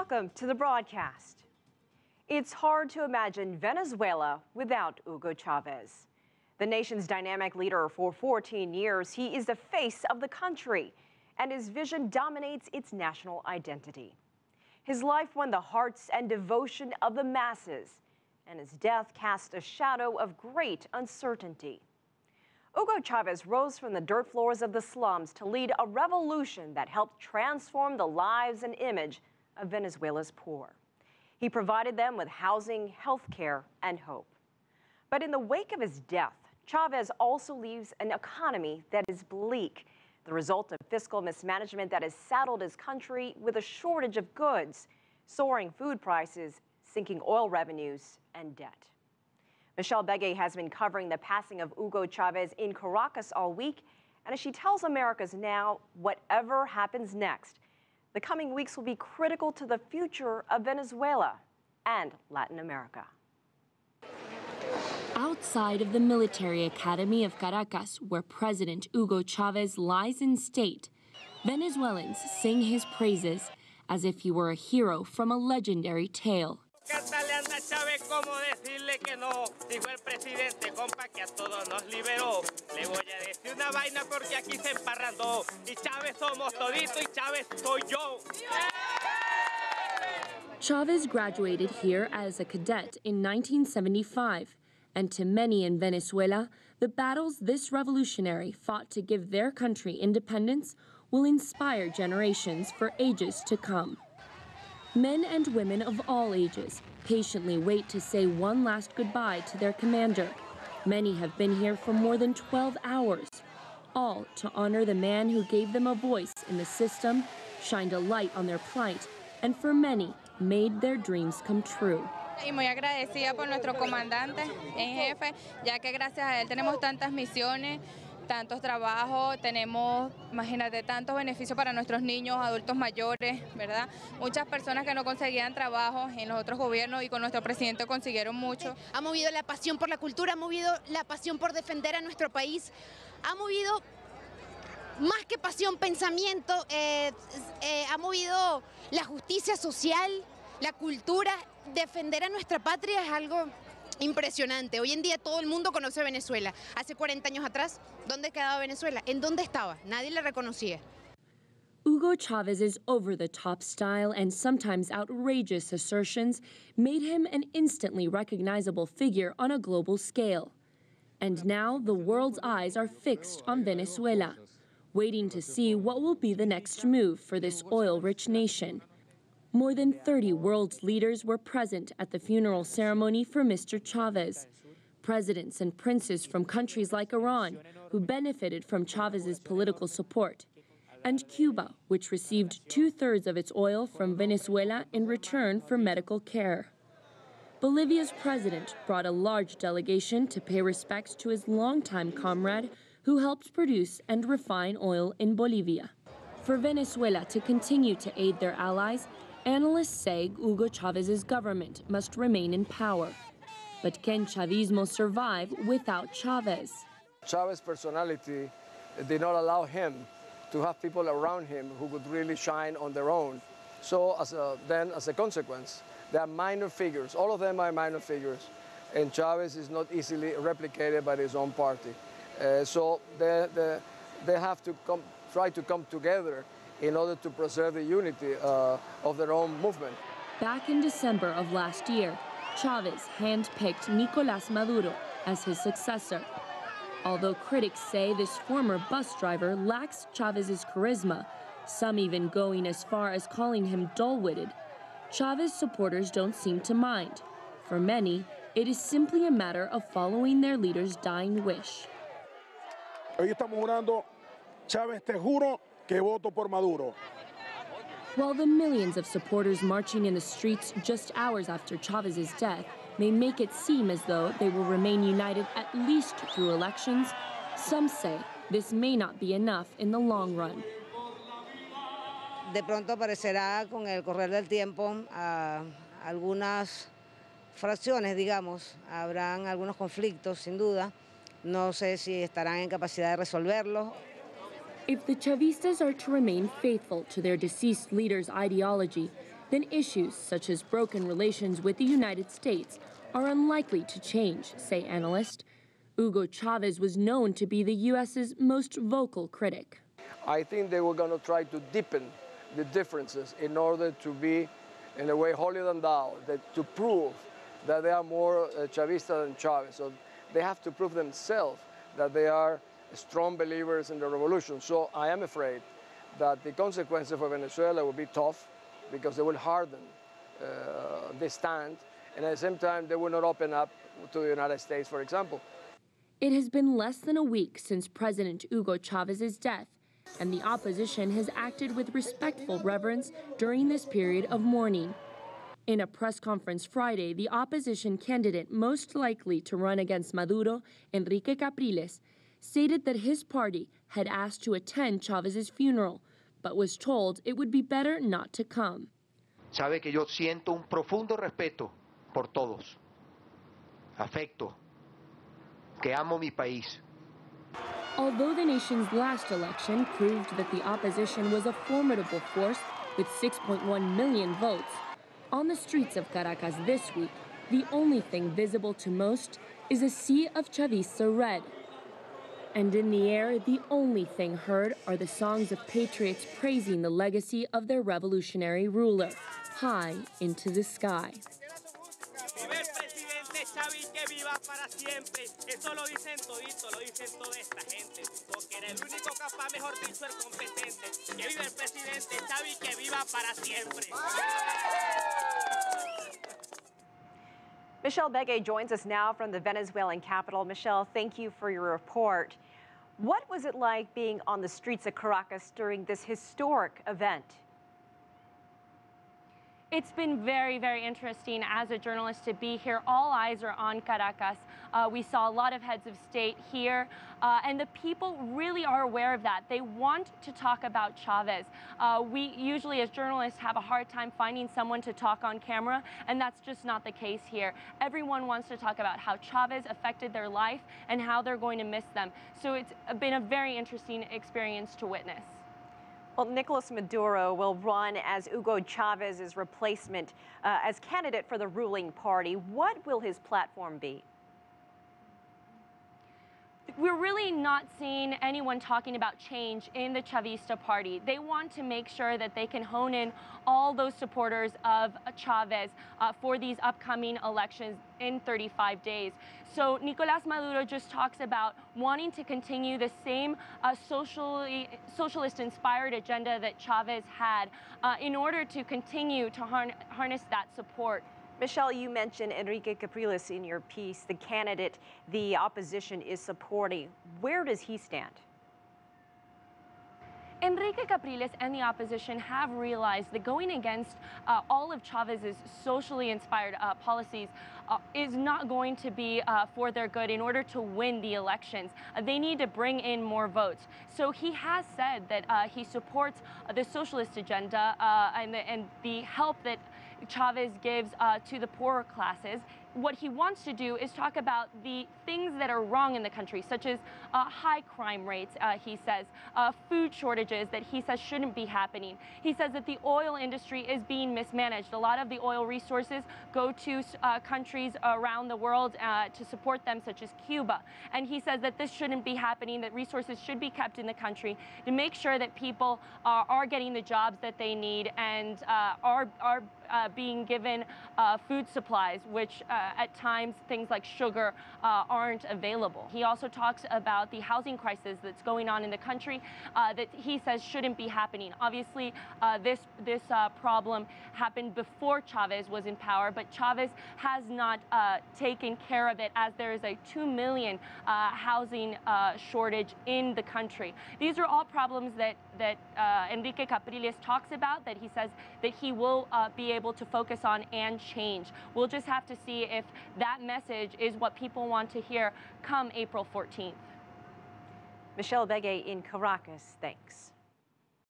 Welcome to the broadcast. It's hard to imagine Venezuela without Hugo Chavez. The nation's dynamic leader for 14 years, he is the face of the country, and his vision dominates its national identity. His life won the hearts and devotion of the masses, and his death cast a shadow of great uncertainty. Hugo Chavez rose from the dirt floors of the slums to lead a revolution that helped transform the lives and image of Venezuela's poor. He provided them with housing, health care, and hope. But in the wake of his death, Chavez also leaves an economy that is bleak, the result of fiscal mismanagement that has saddled his country with a shortage of goods, soaring food prices, sinking oil revenues, and debt. Michelle Begue has been covering the passing of Hugo Chavez in Caracas all week, and as she tells America's Now, whatever happens next, the coming weeks will be critical to the future of Venezuela and Latin America. Outside of the military academy of Caracas, where President Hugo Chavez lies in state, Venezuelans sing his praises as if he were a hero from a legendary tale. Chavez graduated here as a cadet in 1975, and to many in Venezuela, the battles this revolutionary fought to give their country independence will inspire generations for ages to come. Men and women of all ages patiently wait to say one last goodbye to their commander. Many have been here for more than 12 hours, all to honor the man who gave them a voice in the system, shined a light on their plight, and for many, made their dreams come true. Y muy agradecida por nuestro comandante en jefe, ya que gracias a él tenemos tantas misiones, tantos trabajos, tenemos, imagínate, tantos beneficios para nuestros niños, adultos mayores, ¿verdad? Muchas personas que no conseguían trabajo en los otros gobiernos y con nuestro presidente consiguieron mucho. Ha movido la pasión por la cultura, ha movido la pasión por defender a nuestro país, ha movido más que pasión, pensamiento, ha movido la justicia social, la cultura. Defender a nuestra patria es algo impresionante. Hoy en día todo el mundo conoce Venezuela. Hace 40 años atrás, ¿dónde quedaba Venezuela? ¿En dónde estaba? Nadie le reconocía. Hugo Chavez's over-the-top style and sometimes outrageous assertions made him an instantly recognizable figure on a global scale. And now the world's eyes are fixed on Venezuela, waiting to see what will be the next move for this oil-rich nation. More than 30 world leaders were present at the funeral ceremony for Mr. Chavez. Presidents and princes from countries like Iran, who benefited from Chavez's political support, and Cuba, which received 2/3 of its oil from Venezuela in return for medical care. Bolivia's president brought a large delegation to pay respects to his longtime comrade who helped produce and refine oil in Bolivia. For Venezuela to continue to aid their allies, analysts say Hugo Chavez's government must remain in power. But can Chavismo survive without Chavez? Chavez's personality did not allow him to have people around him who could really shine on their own. So as a consequence, they are minor figures. All of them are minor figures. And Chavez is not easily replicated by his own party. So they have to try to come together in order to preserve the unity of their own movement. Back in December of last year, Chavez handpicked Nicolás Maduro as his successor. Although critics say this former bus driver lacks Chavez's charisma, some even going as far as calling him dull-witted, Chavez supporters don't seem to mind. For many, it is simply a matter of following their leader's dying wish. Hoy estamos jurando, Chávez, te juro que voto por Maduro. While the millions of supporters marching in the streets just hours after Chavez's death may make it seem as though they will remain united at least through elections, some say this may not be enough in the long run. De pronto aparecerá con el correr del tiempo algunas fracciones, digamos, habrán algunos conflictos sin duda, no sé si estarán en capacidad de resolverlos. If the Chavistas are to remain faithful to their deceased leader's ideology, then issues such as broken relations with the United States are unlikely to change, say analysts. Hugo Chavez was known to be the U.S.'s most vocal critic. I think they were going to try to deepen the differences in order to be, in a way, holier than thou, to prove that they are more Chavista than Chavez. So they have to prove themselves that they are strong believers in the revolution. So I am afraid that the consequences for Venezuela will be tough because they will harden the stand, and at the same time they will not open up to the United States, for example. It has been less than a week since President Hugo Chavez's death, and the opposition has acted with respectful reverence during this period of mourning. In a press conference Friday, the opposition candidate most likely to run against Maduro, Enrique Capriles, stated that his party had asked to attend Chavez's funeral, but was told it would be better not to come. Sabe que yo siento un profundo respeto por todos, afecto, que amo mi país. Although the nation's last election proved that the opposition was a formidable force with 6.1 million votes, on the streets of Caracas this week, the only thing visible to most is a sea of Chavista red. And in the air, the only thing heard are the songs of patriots praising the legacy of their revolutionary ruler, high into the sky. Michelle Begue joins us now from the Venezuelan capital. Michelle, thank you for your report. What was it like being on the streets of Caracas during this historic event? It's been very, very interesting as a journalist to be here. All eyes are on Caracas. We saw a lot of heads of state here, and the people really are aware of that. They want to talk about Chavez. We usually, as journalists, have a hard time finding someone to talk on camera, and that's just not the case here. Everyone wants to talk about how Chavez affected their life and how they're going to miss them. So it's been a very interesting experience to witness. Well, Nicolas Maduro will run as Hugo Chavez's replacement as candidate for the ruling party. What will his platform be? We're really not seeing anyone talking about change in the Chavista party. They want to make sure that they can hone in all those supporters of Chavez for these upcoming elections in 35 days. So Nicolás Maduro just talks about wanting to continue the same socialist-inspired agenda that Chavez had in order to continue to harness that support. Michelle, you mentioned Enrique Capriles in your piece, the candidate the opposition is supporting. Where does he stand? Enrique Capriles and the opposition have realized that going against all of Chavez's socially inspired policies is not going to be for their good in order to win the elections. They need to bring in more votes. So he has said that he supports the socialist agenda and the help that Chavez gives to the poorer classes. What he wants to do is talk about the things that are wrong in the country, such as high crime rates, he says, food shortages that he says shouldn't be happening. He says that the oil industry is being mismanaged. A lot of the oil resources go to countries around the world to support them, such as Cuba. And he says that this shouldn't be happening, that resources should be kept in the country to make sure that people are getting the jobs that they need and are being given food supplies, which at times things like sugar aren't available. He also talks about the housing crisis that's going on in the country that he says shouldn't be happening. Obviously, this problem happened before Chavez was in power, but Chavez has not taken care of it, as there is a 2 million housing shortage in the country. These are all problems that Enrique Capriles talks about, that he says that he will be able to focus on and change. We'll just have to see if that message is what people want to hear come April 14th. Michelle Begue in Caracas, thanks.